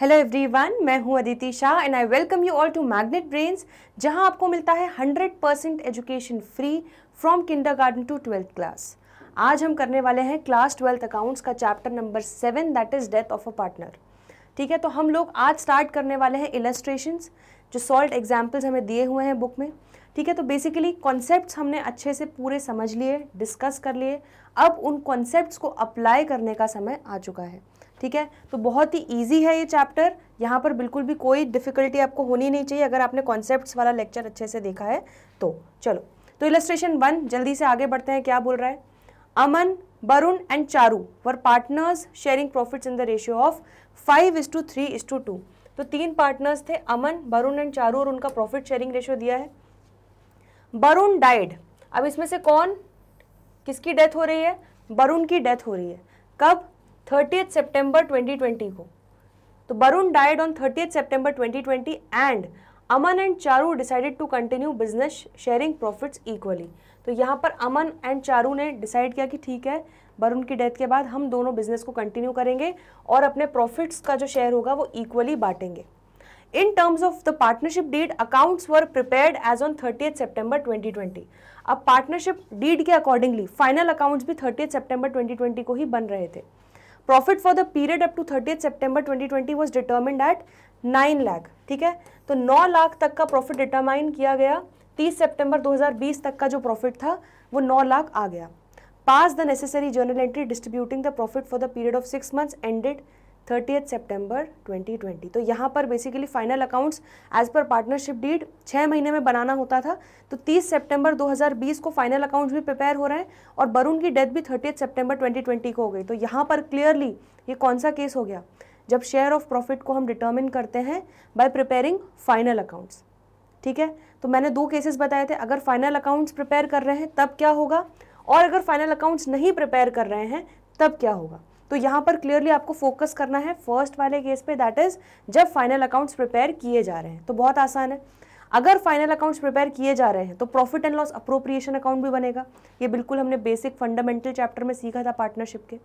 Hello everyone, मैं हूं Aditi Shah and I welcome you all to Magnet Brains, जहां आपको मिलता है 100% education free from kindergarten to 12th class. आज हम करने वाले हैं क्लास 12th अकाउंट्स का chapter number 7, that is death of a partner. ठीक है, तो हम लोग आज स्टार्ट करने वाले हैं इलस्ट्रेशंस, जो सॉल्व एग्जाम्पल्स हमें दिए हुए हैं बुक में। ठीक है, तो बेसिकली कॉन्सेप्ट्स हमने अच्छे से पूरे समझ लिए, डिस्कस कर लिए। अब उन कॉन्सेप्ट्स को अप्लाई करने का समय आ चुका है। ठीक है, तो बहुत ही इजी है ये चैप्टर। यहाँ पर बिल्कुल भी कोई डिफिकल्टी आपको होनी नहीं चाहिए अगर आपने कॉन्सेप्ट्स वाला लेक्चर अच्छे से देखा है तो। चलो, तो इलस्ट्रेशन 1 जल्दी से आगे बढ़ते हैं। क्या बोल रहा है? Aman, Varun and Charu were partners sharing profits in the ratio of 5:3:2। तो 3 पार्टनर्स थे, अमन, वरुण एंड चारू, और उनका प्रॉफिट शेयरिंग रेशियो दिया है। वरुण डाइड। अब इसमें से कौन, किसकी डेथ हो रही है? वरुण की डेथ हो रही है। कब? 30th सितंबर 2020 को। तो वरुण डाइड ऑन 30th सितंबर 2020 and Aman and Charu decided to continue business sharing profits equally. तो यहाँ पर अमन एंड चारू ने डिसाइड किया कि ठीक है, वरुण की डेथ के बाद हम दोनों बिजनेस को कंटिन्यू करेंगे और अपने प्रॉफिट्स का जो शेयर होगा वो इक्वली बांटेंगे। In terms of the partnership deed, accounts were prepared as on 30th September 2020. अब पार्टनरशिप डीड के अकॉर्डिंगली फाइनल अकाउंट्स भी 30th सितंबर 2020 को ही बन रहे थे। Profit for the period up to 30th सितंबर 2020 वाज डिटरमिन्ड एट 9 लाख। ठीक है, तो 9 लाख तक का प्रॉफिट डिटरमाइन किया गया। 30 सितंबर 2020 तक का जो प्रॉफिट था वो 9 लाख आ गया। Pass the necessary journal entry distributing the profit for the period of 6 months ended 30th सितंबर 2020। तो यहाँ पर basically final accounts as per partnership deed 6 महीने में बनाना होता था। तो 30 सितंबर 2020 को फाइनल अकाउंट्स भी प्रिपेयर हो रहे हैं और वरुण की डेथ भी 30th सितंबर 2020 को हो गई। तो यहाँ पर क्लियरली ये कौन सा केस हो गया? जब शेयर ऑफ प्रॉफिट को हम डिटर्मिन करते हैं बाय प्रिपेयरिंग फाइनल अकाउंट्स। ठीक है, तो मैंने 2 केसेस बताए थे। अगर फाइनल अकाउंट्स प्रिपेयर कर रहे हैं तब क्या होगा, और अगर फाइनल अकाउंट्स नहीं प्रिपेयर कर रहे हैं तब क्या होगा। तो यहाँ पर क्लियरली आपको फोकस करना है फर्स्ट वाले केस पे, दैट इज जब फाइनल अकाउंट्स प्रिपेयर किए जा रहे हैं। तो बहुत आसान है, अगर फाइनल अकाउंट्स प्रिपेयर किए जा रहे हैं तो profit and loss appropriation account भी बनेगा। ये बिल्कुल हमने बेसिक फंडामेंटल चैप्टर में सीखा था पार्टनरशिप के।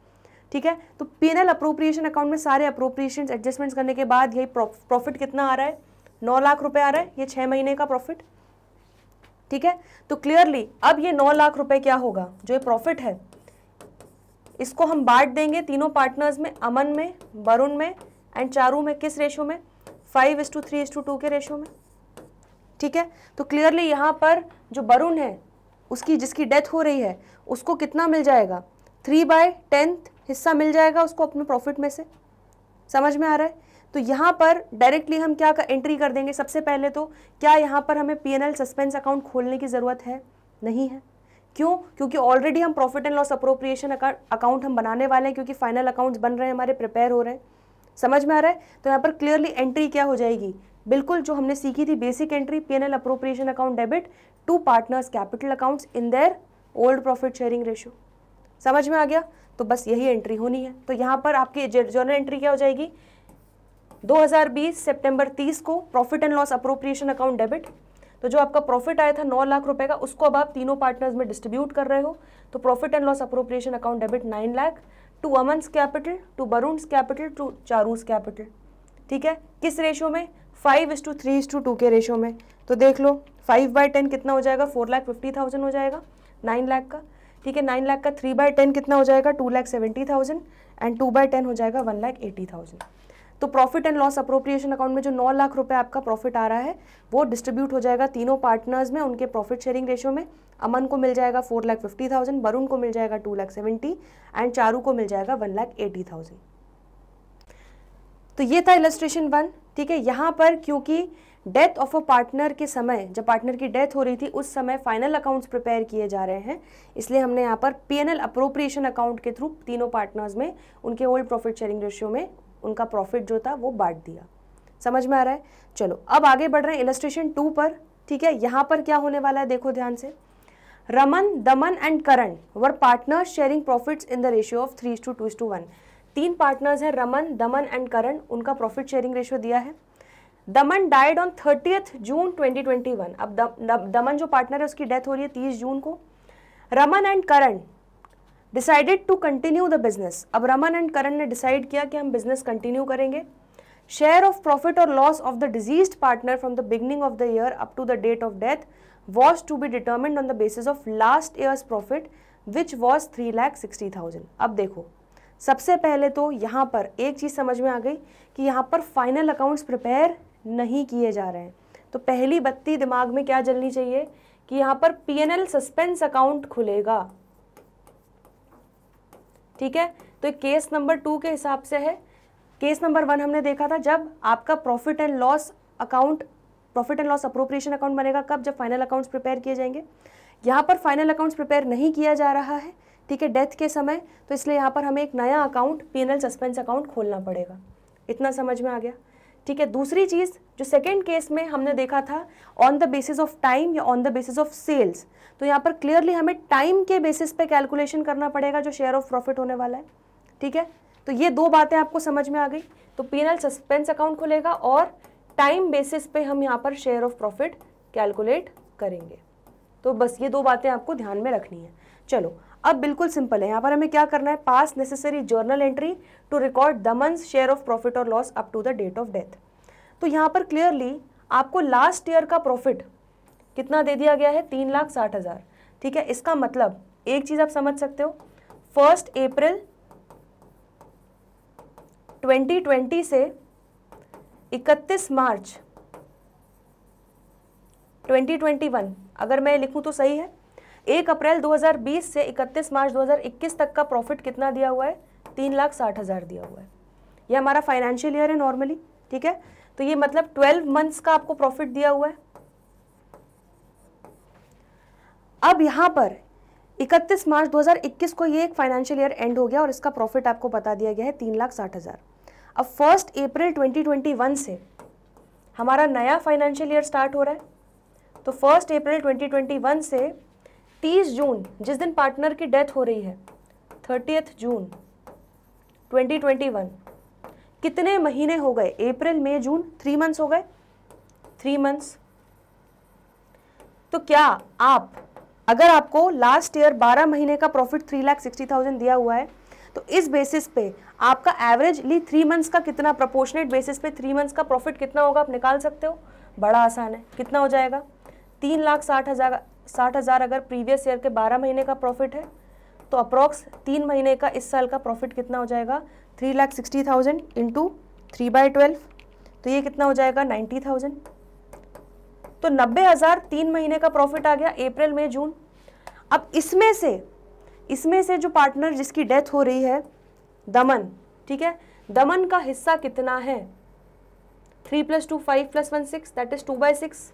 ठीक है, तो पीएनएल अप्रोप्रिएशन अकाउंट में सारे अप्रोप्रिएशन एडजस्टमेंट्स करने के बाद यही प्रॉफिट कितना आ रहा है? 9 लाख रुपए आ रहा है, ये 6 महीने का प्रॉफिट। ठीक है, तो क्लियरली अब ये 9 लाख रुपए क्या होगा, जो ये प्रॉफिट है इसको हम बांट देंगे तीनों पार्टनर्स में, अमन में, वरुण में एंड चारू में। किस रेशो में? 5:3:2 के रेशो में। ठीक है, तो क्लियरली यहाँ पर जो वरुण है उसकी, जिसकी डेथ हो रही है, उसको कितना मिल जाएगा? 3/10 हिस्सा मिल जाएगा उसको अपने प्रॉफिट में से। समझ में आ रहा है? तो यहाँ पर डायरेक्टली हम क्या एंट्री कर देंगे? सबसे पहले तो क्या यहाँ पर हमें पीएनएल सस्पेंस अकाउंट खोलने की ज़रूरत है? नहीं है। क्यों? क्योंकि ऑलरेडी हम profit and loss appropriation account हम बनाने वाले हैं, क्योंकि फाइनल अकाउंट्स बन रहे हैं हमारे, प्रिपेयर हो रहे हैं। समझ में आ रहा है? तो यहाँ पर क्लियरली एंट्री क्या हो जाएगी? बिल्कुल जो हमने सीखी थी basic entry, PNL appropriation account debit to partners capital accounts in their old profit sharing ratio. समझ में आ गया? तो बस यही एंट्री होनी है। तो यहाँ पर आपकी जर्नल एंट्री क्या हो जाएगी? 2020 सितंबर 30 को profit and loss appropriation account debit. तो जो आपका प्रॉफिट आया था 9 लाख रुपए का, उसको अब आप तीनों पार्टनर्स में डिस्ट्रीब्यूट कर रहे हो। तो profit and loss appropriation account debit 9 lakh to Aman's capital, to Varun's capital, to Charu's capital. ठीक है, किस रेशो में? 5:3:2 के रेशो में। तो देख लो 5/10 कितना हो जाएगा? 4,50,000 हो जाएगा 9 लाख का। ठीक है, 9 लाख का 3/10 कितना हो जाएगा? 2,70,000 एंड 2/10 हो जाएगा 1,80,000। तो profit and loss appropriation account में जो 9 लाख रुपए आपका प्रॉफिट आ रहा है वो डिस्ट्रीब्यूट हो जाएगा तीनों पार्टनर्स में उनके प्रॉफिट शेयरिंग रेशियो में। अमन को मिल जाएगा 4,50,000, वरुण को मिल जाएगा 2,70,000 एंड चारू को मिल जाएगा 1,80,000। तो ये था इलस्ट्रेशन 1। ठीक है, यहाँ पर क्योंकि डेथ ऑफ अ पार्टनर के समय, जब पार्टनर की डेथ हो रही थी उस समय फाइनल अकाउंट्स प्रिपेयर किए जा रहे हैं, इसलिए हमने यहाँ पर पीएनएल अप्रोप्रिएशन अकाउंट के थ्रू तीनों पार्टनर्स में उनके ओल्ड प्रॉफिट शेयरिंग रेशियो में उनका प्रॉफिट जो था वो बांट दिया। समझ में आ रहा है? चलो अब आगे बढ़ रहे हैं इलस्ट्रेशन 2 पर। ठीक है, यहाँ पर क्या होने वाला है देखो ध्यान से। रमन, दमन and Karan were partners sharing profits in the ratio of 3:2:1। 3 partners हैं, रमन, दमन एंड करण, उनका प्रॉफिट शेयरिंग रेशियो दिया है। दमन डाइड ऑन 30th जून 2021। अब दमन जो पार्टनर है उसकी डेथ हो रही है 30 जून को। Raman and Karan decided to continue the business. अब रमन एंड करण ने डिसाइड किया कि हम बिजनेस कंटिन्यू करेंगे। शेयर ऑफ प्रॉफिट और loss of the deceased partner from the beginning of the year up to the date of death was to be determined on the basis of last years profit which was 3,60,000। अब देखो, सबसे पहले तो यहाँ पर एक चीज़ समझ में आ गई कि यहाँ पर फाइनल अकाउंट्स प्रिपेयर नहीं किए जा रहे हैं। तो पहली बत्ती दिमाग में क्या जलनी चाहिए कि यहाँ पर P&L सस्पेंस अकाउंट खुलेगा। ठीक है, तो केस नंबर 2 के हिसाब से है। केस नंबर 1 हमने देखा था जब आपका profit and loss account, profit and loss appropriation account बनेगा कब, जब फाइनल अकाउंट्स प्रिपेयर किए जाएंगे। यहाँ पर फाइनल अकाउंट्स प्रिपेयर नहीं किया जा रहा है, ठीक है, डेथ के समय, तो इसलिए यहाँ पर हमें एक नया अकाउंट P&L सस्पेंस अकाउंट खोलना पड़ेगा। इतना समझ में आ गया। ठीक है, दूसरी चीज़ जो सेकेंड केस में हमने देखा था on the basis of time या on the basis of sales, तो यहाँ पर क्लियरली हमें टाइम के बेसिस पे कैलकुलेशन करना पड़ेगा जो शेयर ऑफ प्रॉफिट होने वाला है। ठीक है, तो ये दो बातें आपको समझ में आ गई। तो P&L सस्पेंस अकाउंट खुलेगा और टाइम बेसिस पे हम यहाँ पर शेयर ऑफ प्रॉफिट कैलकुलेट करेंगे। तो बस ये दो बातें आपको ध्यान में रखनी है। चलो अब बिल्कुल सिंपल है, यहाँ पर हमें क्या करना है, pass necessary journal entry to record Daman's share of profit और loss up to the date of death. तो यहाँ पर क्लियरली आपको लास्ट ईयर का प्रॉफिट कितना दे दिया गया है, 3,60,000। ठीक है, इसका मतलब एक चीज आप समझ सकते हो, 1 अप्रैल 2020 से 31 मार्च 2021, अगर मैं लिखूं तो सही है, 1 अप्रैल 2020 से 31 मार्च 2021 तक का प्रॉफिट कितना दिया हुआ है, 3,60,000 दिया हुआ है। ये हमारा फाइनेंशियल ईयर है नॉर्मली। ठीक है, तो ये मतलब 12 मंथ्स का आपको प्रॉफिट दिया हुआ है। अब यहाँ पर 31 मार्च 2021 को ये एक फाइनेंशियल ईयर एंड हो गया और इसका प्रॉफिट आपको बता दिया गया है 3,60,000। अब 1 अप्रैल 2021 से हमारा नया फाइनेंशियल ईयर स्टार्ट हो रहा है। तो 1 अप्रैल 2021 से 30 जून, जिस दिन पार्टनर की डेथ हो रही है, 30 जून 2021, कितने महीने हो गए, अप्रैल मई जून, 3 मंथ्स हो गए, 3 मंथ्स। तो क्या आप, अगर आपको लास्ट ईयर 12 महीने का प्रॉफिट 3,60,000 दिया हुआ है, तो इस बेसिस पे आपका एवरेजली 3 मंथ्स का कितना, प्रोपोर्शनेट बेसिस पे 3 मंथ्स का प्रॉफिट कितना होगा आप निकाल सकते हो। बड़ा आसान है, कितना हो जाएगा, 3,60,000 अगर प्रीवियस ईयर के 12 महीने का प्रॉफिट है, तो अप्रॉक्स 3 महीने का इस साल का प्रॉफिट कितना हो जाएगा, 3,60,000 इंटू 3/12, तो ये कितना हो जाएगा, 90,000। तो 90,000 3 महीने का प्रॉफिट आ गया अप्रैल मई जून। अब इसमें से जो पार्टनर जिसकी डेथ हो रही है, दमन, ठीक है, दमन का हिस्सा कितना है, 3 + 2 5 + 1 6, दैट इज 2/6।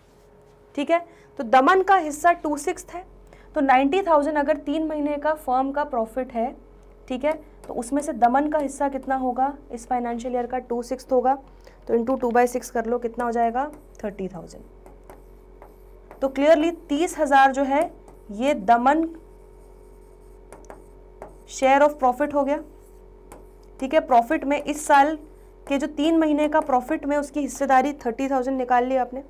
ठीक है, तो दमन का हिस्सा 2/6 है। तो 90,000 अगर 3 महीने का फर्म का प्रॉफिट है, ठीक है, तो उसमें से दमन का हिस्सा कितना होगा इस फाइनेंशियल ईयर का, 2/6 होगा। तो इंटू 2/6 कर लो, कितना हो जाएगा, 30,000। तो क्लियरली 30,000 जो है ये दमन शेयर ऑफ प्रॉफिट हो गया। ठीक है, प्रॉफिट में इस साल के जो 3 महीने का प्रॉफिट में उसकी हिस्सेदारी 30,000 निकाल ली आपने।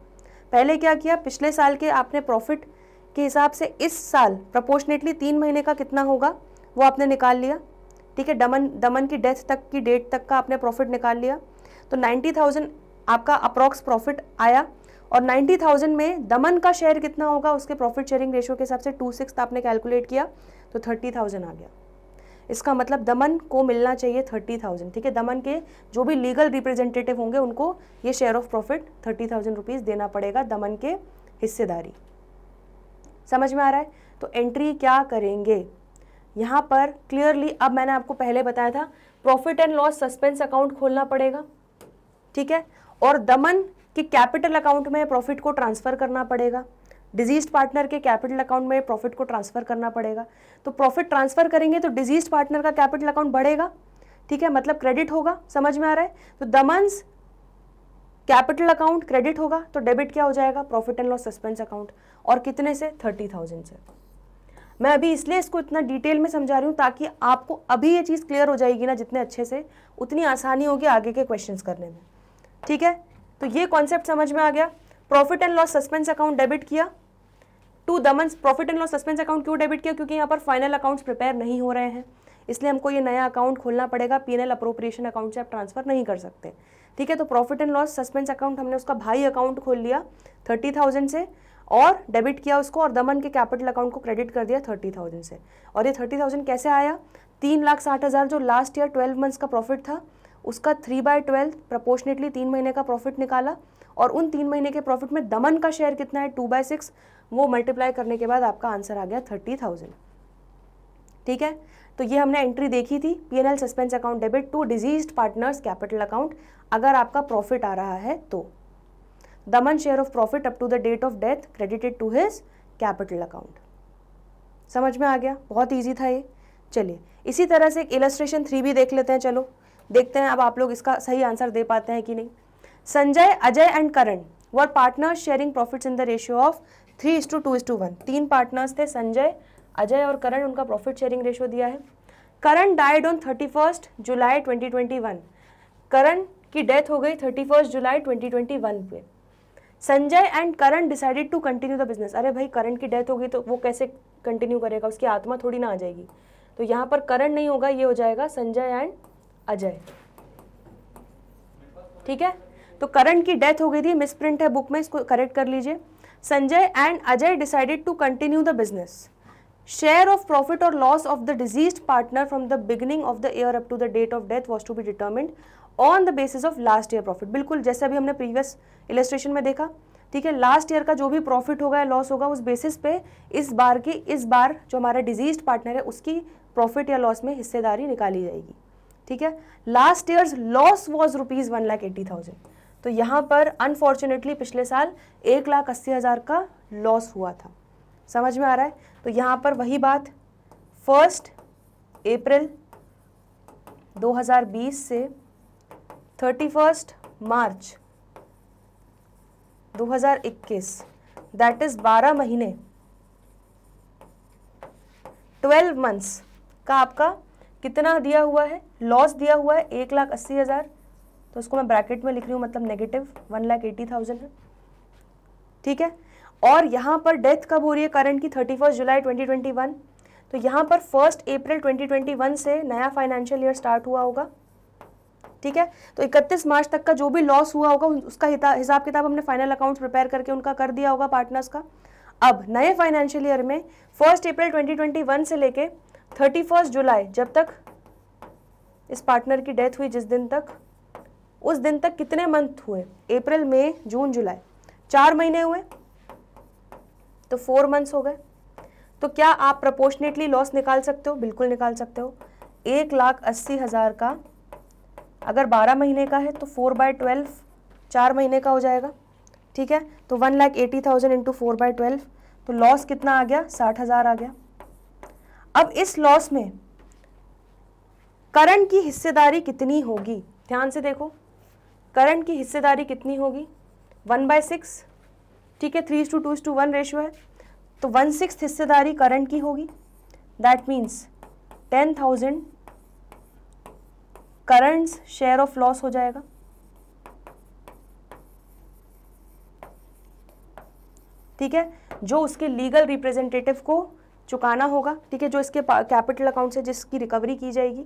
पहले क्या किया, पिछले साल के आपने प्रॉफिट के हिसाब से इस साल प्रोपोर्शनेटली 3 महीने का कितना होगा वो आपने निकाल लिया। ठीक है, दमन की डेथ तक की डेट तक का आपने प्रॉफिट निकाल लिया। तो 90,000 आपका अप्रॉक्स प्रॉफिट आया और 90,000 में दमन का शेयर कितना होगा उसके प्रॉफिट शेयरिंग रेशियो के हिसाब से 2/6 आपने कैलकुलेट किया, तो 30,000 आ गया। इसका मतलब दमन को मिलना चाहिए 30,000। ठीक है, दमन के जो भी लीगल रिप्रेजेंटेटिव होंगे उनको ये शेयर ऑफ प्रॉफिट 30,000 रुपीज़ देना पड़ेगा, दमन के हिस्सेदारी। समझ में आ रहा है। तो एंट्री क्या करेंगे यहाँ पर क्लियरली, अब मैंने आपको पहले बताया था profit and loss suspense account खोलना पड़ेगा। ठीक है, और दमन के कैपिटल अकाउंट में प्रॉफिट को ट्रांसफर करना पड़ेगा, डिजीज्ड पार्टनर के कैपिटल अकाउंट में प्रॉफिट को ट्रांसफर करना पड़ेगा। तो प्रॉफिट ट्रांसफर करेंगे तो डिजीज्ड पार्टनर का कैपिटल अकाउंट बढ़ेगा। ठीक है, मतलब क्रेडिट होगा। समझ में आ रहा है। तो दमन्स कैपिटल अकाउंट क्रेडिट होगा, तो डेबिट क्या हो जाएगा, profit and loss suspense account. और कितने से, 30,000 से। मैं अभी इसलिए इसको इतना डिटेल में समझा रही हूँ ताकि आपको अभी ये चीज़ क्लियर हो जाएगी ना, जितने अच्छे से उतनी आसानी होगी आगे के क्वेश्चंस करने में। ठीक है, तो ये कॉन्सेप्ट समझ में आ गया। Profit and loss suspense account debit किया to Daman. Profit and loss suspense account क्यों डेबिट किया, क्योंकि यहाँ पर फाइनल अकाउंट्स प्रिपेयर नहीं हो रहे हैं, इसलिए हमको ये नया अकाउंट खोलना पड़ेगा, पीएनएल अप्रोप्रिएशन अकाउंट से आप ट्रांसफर नहीं कर सकते। ठीक है, तो profit and loss suspense account हमने उसका भाई अकाउंट खोल लिया 30,000 से और डेबिट किया उसको, और दमन के कैपिटल अकाउंट को क्रेडिट कर दिया 30,000 से। और ये 30,000 कैसे आया? 3,60,000 जो लास्ट ईयर 12 मंथ्स का प्रॉफिट था उसका 3/12 प्रपोर्शनेटली 3 महीने का प्रॉफिट निकाला, और उन 3 महीने के प्रॉफिट में दमन का शेयर कितना है 2/6, वो मल्टीप्लाई करने के बाद आपका आंसर आ गया 30,000। ठीक है, तो ये हमने एंट्री देखी थी, PNL suspense account debit to deceased partners capital account, अगर आपका प्रॉफिट आ रहा है तो। Daman share of profit up to the date of death credited to his capital account. समझ में आ गया? बहुत ईजी था ये। चलिए इसी तरह से एक इलस्ट्रेशन 3 भी देख लेते हैं। चलो देखते हैं अब आप लोग इसका सही आंसर दे पाते हैं कि नहीं। Sanjay, Ajay and Karan were partners sharing profits in the ratio of 3:2:1। 3 partners थे, संजय, अजय और करण, उनका प्रॉफिट शेयरिंग रेशियो दिया है। करण डाइड ऑन 31 जुलाई 2021। करण की डेथ हो गई 31 जुलाई 2021 पे। Sanjay and Karan decided to continue the business. अरे भाई करण की डेथ हो गई तो वो कैसे कंटिन्यू करेगा, उसकी आत्मा थोड़ी ना आ जाएगी। तो यहाँ पर करण नहीं होगा, ये हो जाएगा संजय एंड अजय। ठीक है, तो करण की डेथ हो गई थी, मिसप्रिंट है बुक में, इसको करेक्ट कर लीजिए। Sanjay and Ajay decided to continue the business. Share of profit और loss of the deceased partner from the beginning of the year up to the date of death was to be determined on the basis of last year profit. बिल्कुल जैसे अभी हमने previous illustration में देखा। ठीक है, last year का जो भी प्रॉफिट होगा या लॉस होगा उस बेसिस पे इस बार जो हमारा डिजीज्ड पार्टनर है उसकी प्रॉफिट या लॉस में हिस्सेदारी निकाली जाएगी। ठीक है, लास्ट ईयर्स लॉस वॉज ₹1,80,000। तो यहाँ पर अनफॉर्चुनेटली पिछले साल 1,80,000 का लॉस हुआ था। समझ में आ रहा है? तो यहाँ पर वही बात 1 अप्रैल 2020 से 31 मार्च 2021 दैट इज 12 महीने 12 मंथ्स का आपका कितना दिया हुआ है, लॉस दिया हुआ है 1,80,000। तो इसको मैं ब्रैकेट में लिख रही हूँ, मतलब नेगेटिव 1,80,000 है। ठीक है, और यहाँ पर डेथ कब हो रही है करण की 31 जुलाई 2021। तो यहाँ पर 1 अप्रैल 2021 से नया फाइनेंशियल ईयर स्टार्ट हुआ होगा। ठीक है, तो 31 मार्च तक का जो भी लॉस हुआ होगा उसका हिसाब किताब हमने फाइनल अकाउंट्स प्रिपेयर करके उनका कर दिया होगा पार्टनर्स का। अब नए फाइनेंशियल ईयर में 1 अप्रैल 2021 से लेके 31 जुलाई जब तक इस पार्टनर की डेथ हुई, जिस दिन तक, उस दिन तक कितने मंथ हुए? अप्रैल, मई, जून, जुलाई, 4 महीने हुए, तो 4 मंथ्स हो गए। तो क्या आप प्रोपोर्शनेटली लॉस निकाल सकते हो? बिल्कुल निकाल सकते हो। 1,80,000 का अगर 12 महीने का है तो 4/12 4 महीने का हो जाएगा। ठीक है, तो 1,80,000 इंटू 4/12, तो लॉस कितना आ गया? 60,000 आ गया। अब इस लॉस में करण की हिस्सेदारी कितनी होगी? ध्यान से देखो, करण की हिस्सेदारी कितनी होगी? 1/6। ठीक है, 3:2:1 रेशियो है, तो 1/6 हिस्सेदारी करण की होगी। That means 10,000 currents share of loss हो जाएगा। ठीक है, जो उसके लीगल रिप्रेजेंटेटिव को चुकाना होगा। ठीक है, जो इसके कैपिटल अकाउंट से जिसकी रिकवरी की जाएगी।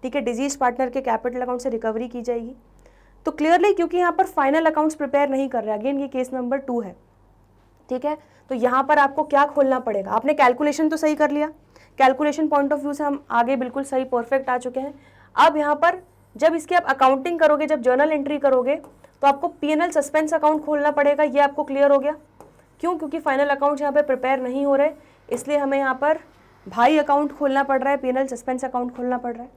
ठीक है, डिजीज पार्टनर के कैपिटल अकाउंट से रिकवरी की जाएगी। तो क्लियरली क्योंकि यहाँ पर फाइनल अकाउंट्स प्रिपेयर नहीं कर रहे, अगेन ये केस नंबर 2 है। ठीक है, तो यहाँ पर आपको क्या खोलना पड़ेगा? आपने कैलकुलेशन तो सही कर लिया, कैलकुलेशन पॉइंट ऑफ व्यू से हम आगे बिल्कुल सही परफेक्ट आ चुके हैं। अब यहाँ पर जब इसकी आप अकाउंटिंग करोगे, जब जर्नल एंट्री करोगे, तो आपको पीएनएल सस्पेंस अकाउंट खोलना पड़ेगा। ये आपको क्लियर हो गया? क्यों? क्योंकि फाइनल अकाउंट यहाँ पे प्रिपेयर नहीं हो रहे, इसलिए हमें यहाँ पर भाई अकाउंट खोलना पड़ रहा है, पीएनएल सस्पेंस अकाउंट खोलना पड़ रहा है।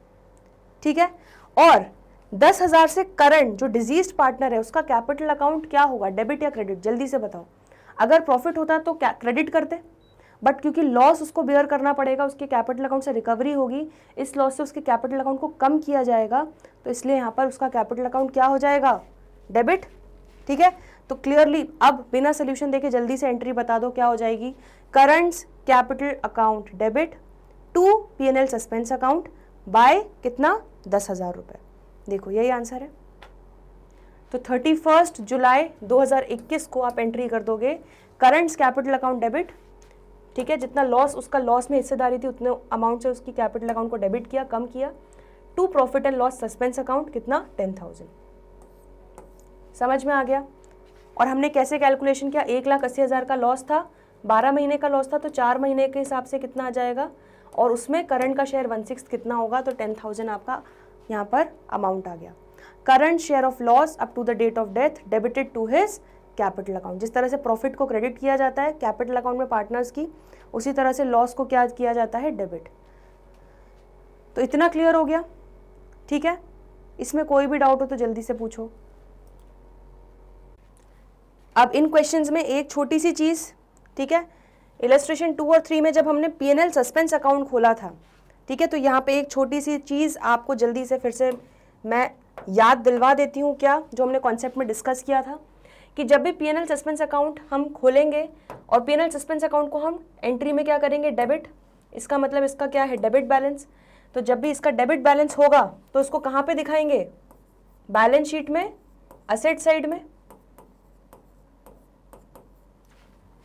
ठीक है, और 10,000 से करंट जो डिजीज्ड पार्टनर है उसका कैपिटल अकाउंट क्या होगा, डेबिट या क्रेडिट? जल्दी से बताओ। अगर प्रॉफिट होता तो क्या क्रेडिट करते, बट क्योंकि लॉस उसको बेयर करना पड़ेगा, उसके कैपिटल अकाउंट से रिकवरी होगी, इस लॉस से उसके कैपिटल अकाउंट को कम किया जाएगा, तो इसलिए यहाँ पर उसका कैपिटल अकाउंट क्या हो जाएगा? डेबिट। ठीक है, तो क्लियरली अब बिना सोल्यूशन देके जल्दी से एंट्री बता दो क्या हो जाएगी? Currents capital account debit to PNL suspense account by कितना? 10,000 रुपये। देखो यही आंसर है। तो 31 जुलाई 2021 को आप एंट्री कर दोगे करंट्स कैपिटल अकाउंट डेबिट ठीक है, जितना लॉस उसका लॉस में हिस्सेदारी थी उतने अमाउंट से उसकी कैपिटल अकाउंट को डेबिट किया, कम किया, to profit and loss suspense account कितना 10,000। समझ में आ गया। और हमने कैसे कैलकुलेशन किया, 1,80,000 का लॉस था, 12 महीने का लॉस था, तो 4 महीने के हिसाब से कितना आ जाएगा, और उसमें करंट का शेयर 1/6 कितना होगा, तो 10,000 आपका यहाँ पर अमाउंट आ गया। Current share of loss up to the date of death debited to his capital account. जिस तरह से प्रॉफिट को क्रेडिट किया जाता है कैपिटल अकाउंट में पार्टनर्स की, उसी तरह से लॉस को क्या किया जाता है, डेबिट। तो इतना क्लियर हो गया, ठीक है। इसमें कोई भी डाउट हो तो जल्दी से पूछो। अब इन क्वेश्चंस में एक छोटी सी चीज़, ठीक है, इलस्ट्रेशन 2 और 3 में जब हमने P&L सस्पेंस अकाउंट खोला था, ठीक है, तो यहाँ पे एक छोटी सी चीज़ आपको जल्दी से फिर से मैं याद दिलवा देती हूँ, क्या जो हमने कॉन्सेप्ट में डिस्कस किया था कि जब भी P&L सस्पेंस अकाउंट हम खोलेंगे और P&L सस्पेंस अकाउंट को हम एंट्री में क्या करेंगे, डेबिट, इसका मतलब इसका क्या है, डेबिट बैलेंस। तो जब भी इसका डेबिट बैलेंस होगा तो इसको कहाँ पे दिखाएंगे, बैलेंस शीट में, असेट साइड में,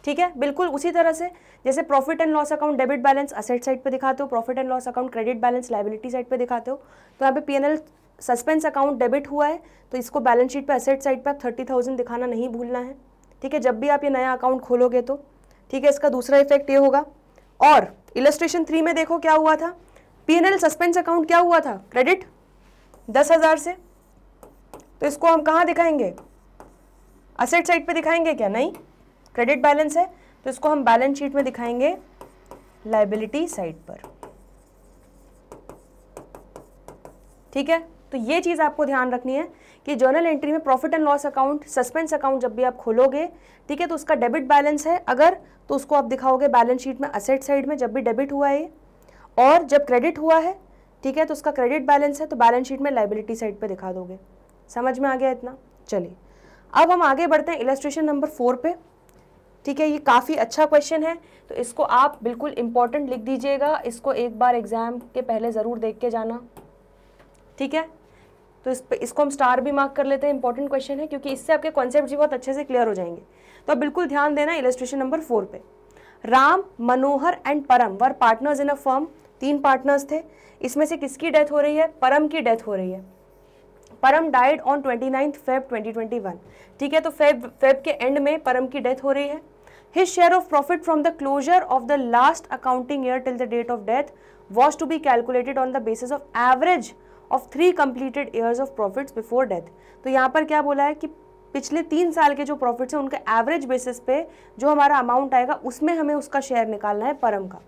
ठीक है। बिल्कुल उसी तरह से जैसे profit and loss account debit balance asset side पे दिखाते हो, profit and loss account credit balance liability side पे दिखाते हो, तो यहाँ पे P&L सस्पेंस अकाउंट डेबिट हुआ है तो इसको बैलेंस शीट पे असेट साइड पे आप 30,000 दिखाना नहीं भूलना है, ठीक है, जब भी आप ये नया अकाउंट खोलोगे तो, ठीक है। इसका दूसरा इफेक्ट ये होगा। और इलस्ट्रेशन 3 में देखो क्या हुआ था, P&L सस्पेंस अकाउंट क्या हुआ था, क्रेडिट 10,000 से, तो इसको हम कहाँ दिखाएंगे, असेट साइड पे दिखाएंगे क्या, नहीं, क्रेडिट बैलेंस है तो इसको हम बैलेंस शीट में दिखाएंगे लायबिलिटी साइड पर, ठीक है। तो ये चीज़ आपको ध्यान रखनी है कि जर्नल एंट्री में profit and loss account suspense account जब भी आप खोलोगे, ठीक है, तो उसका डेबिट बैलेंस है अगर, तो उसको आप दिखाओगे बैलेंस शीट में असेट साइड में जब भी डेबिट हुआ है, और जब क्रेडिट हुआ है, ठीक है, तो उसका क्रेडिट बैलेंस है तो बैलेंस शीट में लायबिलिटी साइड पे दिखा दोगे। समझ में आ गया इतना। चलिए अब हम आगे बढ़ते हैं इलस्ट्रेशन नंबर 4 पे, ठीक है। ये काफ़ी अच्छा क्वेश्चन है तो इसको आप बिल्कुल इंपॉर्टेंट लिख दीजिएगा, इसको एक बार एग्जाम के पहले ज़रूर देख के जाना, ठीक है। तो इसको हम स्टार भी मार्क कर लेते हैं, इंपॉर्टेंट क्वेश्चन है क्योंकि इससे आपके कॉन्सेप्ट भी बहुत अच्छे से क्लियर हो जाएंगे। तो आप बिल्कुल ध्यान देना इलस्ट्रेशन नंबर 4 पे। राम, मनोहर एंड परम वर partners in a firm, 3 partners थे, इसमें से किसकी डेथ हो रही है, परम की डेथ हो रही है। परम डाइड ऑन 29 Feb 2021, ठीक है, तो फेब के एंड में परम की डेथ हो रही है। His share of profit from the closure of the last accounting year till the date of death was to be calculated on the basis of average of 3 completed years of profits before death। तो यहाँ पर क्या बोला है कि पिछले 3 साल के जो प्रॉफिट्स हैं उनके एवरेज बेसिस पे जो हमारा अमाउंट आएगा उसमें हमें उसका शेयर निकालना है परम का,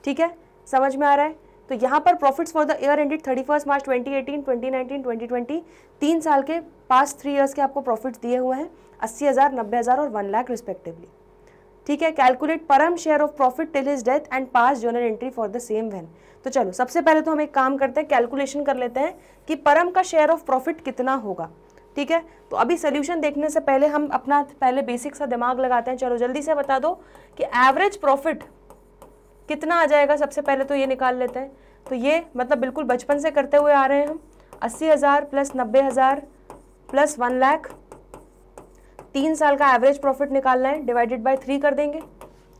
ठीक है, समझ में आ रहा है। तो यहाँ पर profits for the year ended 31 मार्च 2018, 2019, 2020, 3 साल के पास्ट 3 ईयर्स के आपको प्रॉफिट्स दिए हुए हैं, 80,000, 90,000 और 1 लाख रिस्पेक्टिवली, ठीक है। कैलकुलेट परम share of profit till his death and pass journal entry for the same when. तो चलो सबसे पहले तो हम एक काम करते हैं, कैलकुलेशन कर लेते हैं कि परम का शेयर ऑफ प्रॉफिट कितना होगा, ठीक है। तो अभी सोल्यूशन देखने से पहले हम अपना पहले बेसिक सा दिमाग लगाते हैं। चलो जल्दी से बता दो कि एवरेज प्रॉफिट कितना आ जाएगा, सबसे पहले तो ये निकाल लेते हैं। तो ये मतलब बिल्कुल बचपन से करते हुए आ रहे हैं हम, 80,000 प्लस 90,000 प्लस 1 लाख, 3 साल का एवरेज प्रॉफिट निकालना है, डिवाइडेड बाय 3 कर देंगे,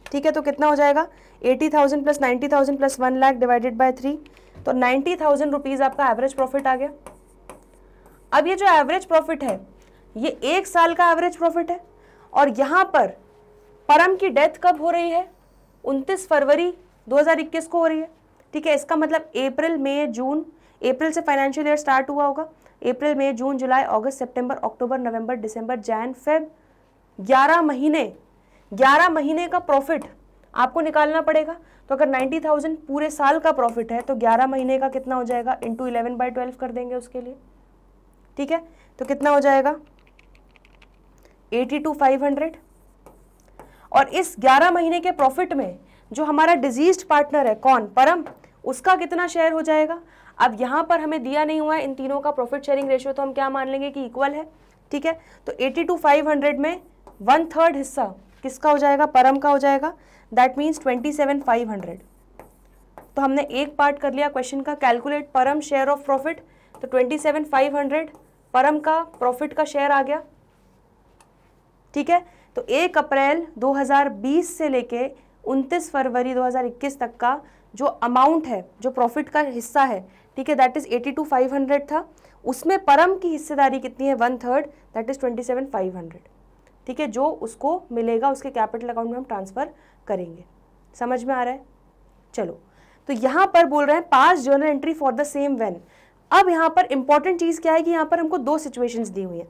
ठीक है। तो कितना हो जाएगा, 80,000 plus 90,000 plus 1 lakh divided by 3, तो 90,000 रुपीज़ आपका एवरेज प्रॉफिट आ गया। अब ये जो एवरेज प्रॉफिट है ये 1 साल का एवरेज प्रॉफिट है, और यहाँ पर परम की डेथ कब हो रही है, 29 फरवरी 2021 को हो रही है, ठीक है। इसका मतलब अप्रैल, मई, जून, अप्रैल से फाइनेंशियल ईयर स्टार्ट हुआ होगा, अप्रैल, मई, जून, जुलाई, अगस्त, सितंबर, अक्टूबर, नवंबर, दिसंबर, जैन, फेब, 11 महीने का प्रॉफिट आपको निकालना पड़ेगा। तो अगर 90,000 पूरे साल का प्रॉफिट है तो 11 महीने का कितना हो जाएगा, इंटू 11/12 कर देंगे उसके लिए, ठीक है। तो कितना हो जाएगा, 82,500। और इस 11 महीने के प्रॉफिट में जो हमारा डिजीज्ड पार्टनर है, कौन, परम, उसका कितना शेयर हो जाएगा। अब यहाँ पर हमें दिया नहीं हुआ है इन तीनों का प्रॉफिट शेयरिंग रेशियो, तो हम क्या मान लेंगे कि इक्वल है, ठीक है। तो 82,500 में 1/3 हिस्सा किसका हो जाएगा, परम का हो जाएगा, दैट मीन्स 27,500। तो हमने एक पार्ट कर लिया क्वेश्चन का, कैलकुलेट परम शेयर ऑफ प्रॉफिट, तो 27,500 परम का प्रॉफिट का शेयर आ गया, ठीक है। तो 1 अप्रैल 2020 से लेके 29 फरवरी 2021 तक का जो अमाउंट है, जो प्रॉफिट का हिस्सा है, ठीक है, दैट इज 82,500 था। उसमें परम की हिस्सेदारी कितनी है, 1/3, दैट इज 27,500, ठीक है, जो उसको मिलेगा उसके कैपिटल अकाउंट में हम ट्रांसफर करेंगे। समझ में आ रहा है? चलो, तो यहाँ पर बोल रहे हैं पास journal entry for the same when. अब यहाँ पर इंपॉर्टेंट चीज क्या है कि यहाँ पर हमको दो सिचुएशंस दी हुई है।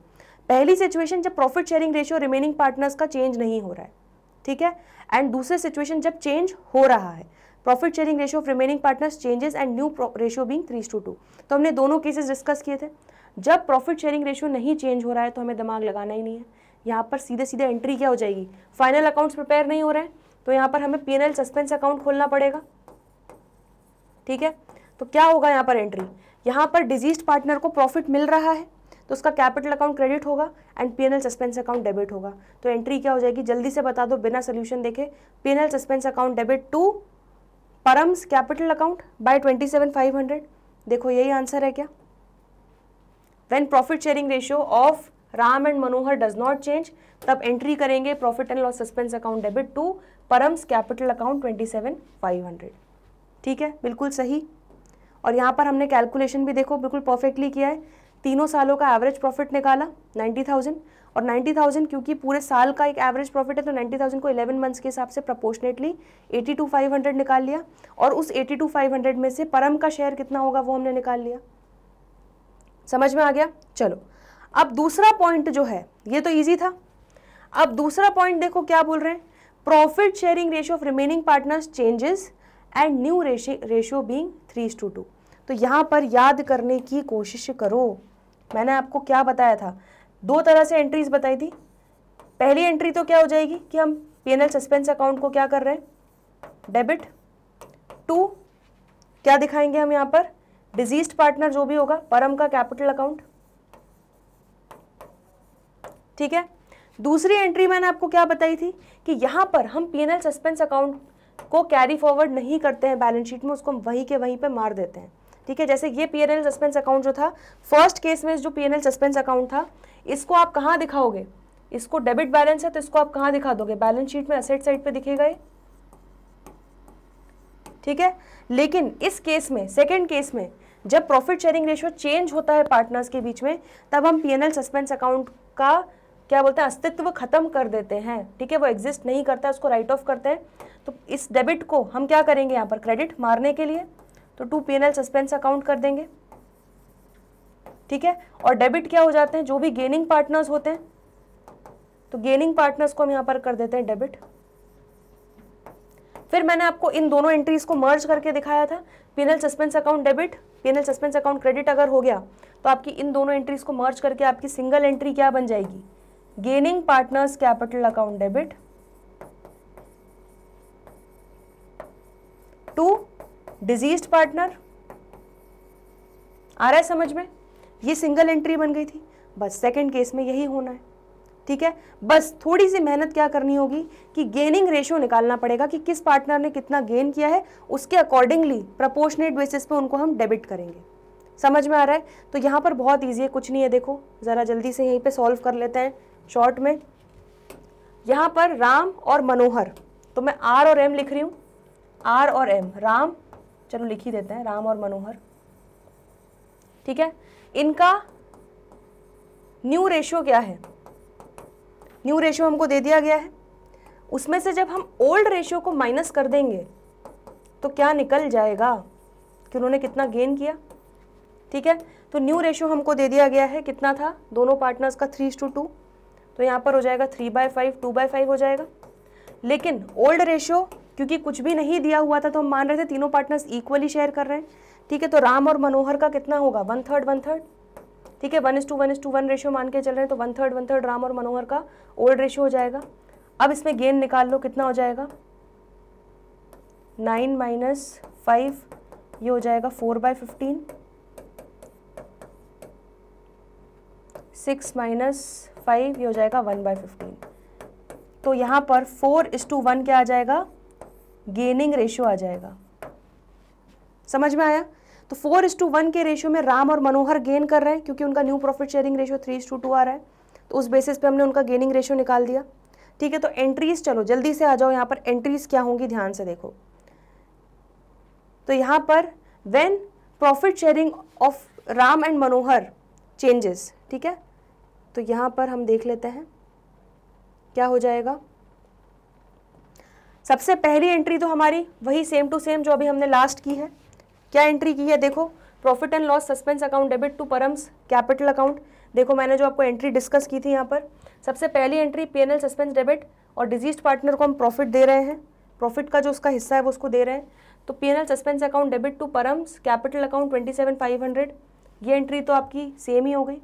पहली सिचुएशन जब profit sharing ratio remaining partners का चेंज नहीं हो रहा है, ठीक है, एंड दूसरी सिचुएशन जब चेंज हो रहा है, profit sharing ratio of remaining partners changes and new ratio being 3:2। तो हमने दोनों केसेस डिस्कस किए थे। जब प्रॉफिट शेयरिंग रेशियो नहीं चेंज हो रहा है तो हमें दिमाग लगाना ही नहीं है, यहाँ पर सीधे सीधे एंट्री क्या हो जाएगी, फाइनल अकाउंट्स प्रिपेयर नहीं हो रहे हैं तो यहाँ पर हमें P&L सस्पेंस अकाउंट खोलना पड़ेगा, ठीक है। तो क्या होगा यहाँ पर एंट्री, यहाँ पर डिजीज्ड पार्टनर को प्रॉफिट मिल रहा है तो उसका कैपिटल अकाउंट क्रेडिट होगा and P&L suspense account debit होगा। तो एंट्री क्या हो जाएगी, जल्दी से बता दो बिना सोल्यूशन देखे। P&L suspense account debit to Param's capital account by 27,500। देखो यही आंसर है क्या। When profit sharing ratio of Ram and Manohar does not change, तब एंट्री करेंगे profit and loss suspense account debit to Param's capital account 27,500, ठीक है, बिल्कुल सही। और यहाँ पर हमने कैलकुलेशन भी देखो बिल्कुल परफेक्टली किया है। तीनों सालों का एवरेज प्रॉफिट निकाला 90,000, और 90,000 क्योंकि पूरे साल का एक एवरेज प्रॉफिट है तो 90,000 को 11 मंथ्स के हिसाब से प्रपोर्शनेटली 82,500 निकाल लिया, और उस 82,500 में से परम का शेयर कितना होगा वो हमने निकाल लिया। समझ में आ गया। चलो, अब दूसरा पॉइंट जो है ये तो इजी था। अब दूसरा पॉइंट देखो क्या बोल रहे हैं, profit sharing ratio of remaining partners changes and new ratio being 3:2। तो यहाँ पर याद करने की कोशिश करो। मैंने आपको क्या बताया था, दो तरह से एंट्रीज बताई थी। पहली एंट्री तो क्या हो जाएगी कि हम P&L सस्पेंस अकाउंट को क्या कर रहे हैं, डेबिट टू क्या दिखाएंगे हम यहाँ पर, डिजीज्ड पार्टनर जो भी होगा परम का कैपिटल अकाउंट, ठीक है। दूसरी एंट्री मैंने आपको क्या बताई थी कि यहाँ पर हम P&L सस्पेंस अकाउंट को कैरी फॉरवर्ड नहीं करते हैं बैलेंस शीट में, उसको वहीं के वहीं पे मार देते हैं, ठीक है। जैसे ये P&L सस्पेंस अकाउंट जो था, फर्स्ट केस में जो P&L सस्पेंस अकाउंट था, इसको आप कहाँ दिखाओगे, इसको डेबिट बैलेंस है तो इसको आप कहाँ दिखा दोगे, बैलेंस शीट में एसेट साइड पे दिखेगा ये, ठीक है। लेकिन इस केस में, सेकेंड केस में, जब प्रॉफिट शेयरिंग रेशियो चेंज होता है पार्टनर्स के बीच में, तब हम P&L सस्पेंस अकाउंट का क्या बोलते हैं, अस्तित्व खत्म कर देते हैं, ठीक है, वो एग्जिस्ट नहीं करता है, उसको राइट ऑफ करते हैं। तो इस डेबिट को हम क्या करेंगे यहाँ पर, क्रेडिट मारने के लिए तो टू P&L सस्पेंस अकाउंट कर देंगे, ठीक है। और डेबिट क्या हो जाते हैं, जो भी गेनिंग पार्टनर्स होते हैं, तो गेनिंग पार्टनर्स को हम यहाँ पर कर देते हैं डेबिट। फिर मैंने आपको इन दोनों एंट्रीज को मर्ज करके दिखाया था, P&L suspense account debit, P&L suspense account credit अगर हो गया तो आपकी इन दोनों एंट्रीज को मर्ज करके आपकी सिंगल एंट्री क्या बन जाएगी, gaining partners capital account debit to deceased partner. आ रहा है समझ में, ये सिंगल एंट्री बन गई थी। बस सेकंड केस में यही होना है, ठीक है। बस थोड़ी सी मेहनत क्या करनी होगी कि गेनिंग रेशियो निकालना पड़ेगा कि किस पार्टनर ने कितना गेन किया है, उसके अकॉर्डिंगली प्रोपोर्शनेट बेसिस पे उनको हम डेबिट करेंगे। समझ में आ रहा है। तो यहाँ पर बहुत ईजी है, कुछ नहीं है, देखो ज़रा जल्दी से यहीं पे सॉल्व कर लेते हैं शॉर्ट में। यहाँ पर राम और मनोहर, तो मैं R और M लिख रही हूँ, R और M, राम, चलो लिख ही देते हैं, राम और मनोहर, ठीक है। इनका न्यू रेशियो क्या है, न्यू रेशियो हमको दे दिया गया है, उसमें से जब हम ओल्ड रेशियो को माइनस कर देंगे तो क्या निकल जाएगा कि उन्होंने कितना गेन किया, ठीक है। तो न्यू रेशियो हमको दे दिया गया है, कितना था दोनों पार्टनर्स का, 3:2, तो यहाँ पर हो जाएगा 3/5, 2/5 हो जाएगा। लेकिन ओल्ड रेशियो क्योंकि कुछ भी नहीं दिया हुआ था तो हम मान रहे थे तीनों पार्टनर्स इक्वली शेयर कर रहे हैं, ठीक है। तो राम और मनोहर का कितना होगा, 1/3 1/3, ठीक है, 1:1:1 रेशियो मान के चल रहे हैं, तो 1/3 1/3 राम और मनोहर का ओल्ड रेशियो हो जाएगा। अब इसमें गेन निकाल लो, कितना हो जाएगा, 9 - 5, ये हो जाएगा 4/15, 6 - 5, ये हो जाएगा 1/15। तो यहाँ पर 4:1 क्या आ जाएगा, गेनिंग रेशियो आ जाएगा। समझ में आया। तो 4:1 के रेशियो में राम और मनोहर गेन कर रहे हैं क्योंकि उनका न्यू प्रॉफिट शेयरिंग रेशियो 3:2 आ रहा है, तो उस बेसिस पे हमने उनका गेनिंग रेशियो निकाल दिया। ठीक है, तो एंट्रीज चलो जल्दी से आ जाओ, यहाँ पर एंट्रीज क्या होंगी ध्यान से देखो। तो यहाँ पर when profit sharing of Ram and Manohar changes, ठीक है, तो यहाँ पर हम देख लेते हैं क्या हो जाएगा। सबसे पहली एंट्री तो हमारी वही सेम टू सेम जो अभी हमने लास्ट की है। क्या एंट्री की है देखो, profit and loss suspense account debit to Param's capital account. देखो मैंने जो आपको एंट्री डिस्कस की थी यहाँ पर, सबसे पहली एंट्री पीएनएल सस्पेंस डेबिट, और डिजीज्ड पार्टनर को हम प्रॉफिट दे रहे हैं, प्रॉफिट का जो उसका हिस्सा है वो उसको दे रहे हैं। तो PNL suspense account debit to Param's capital account 27,500, ये एंट्री तो आपकी सेम ही हो गई।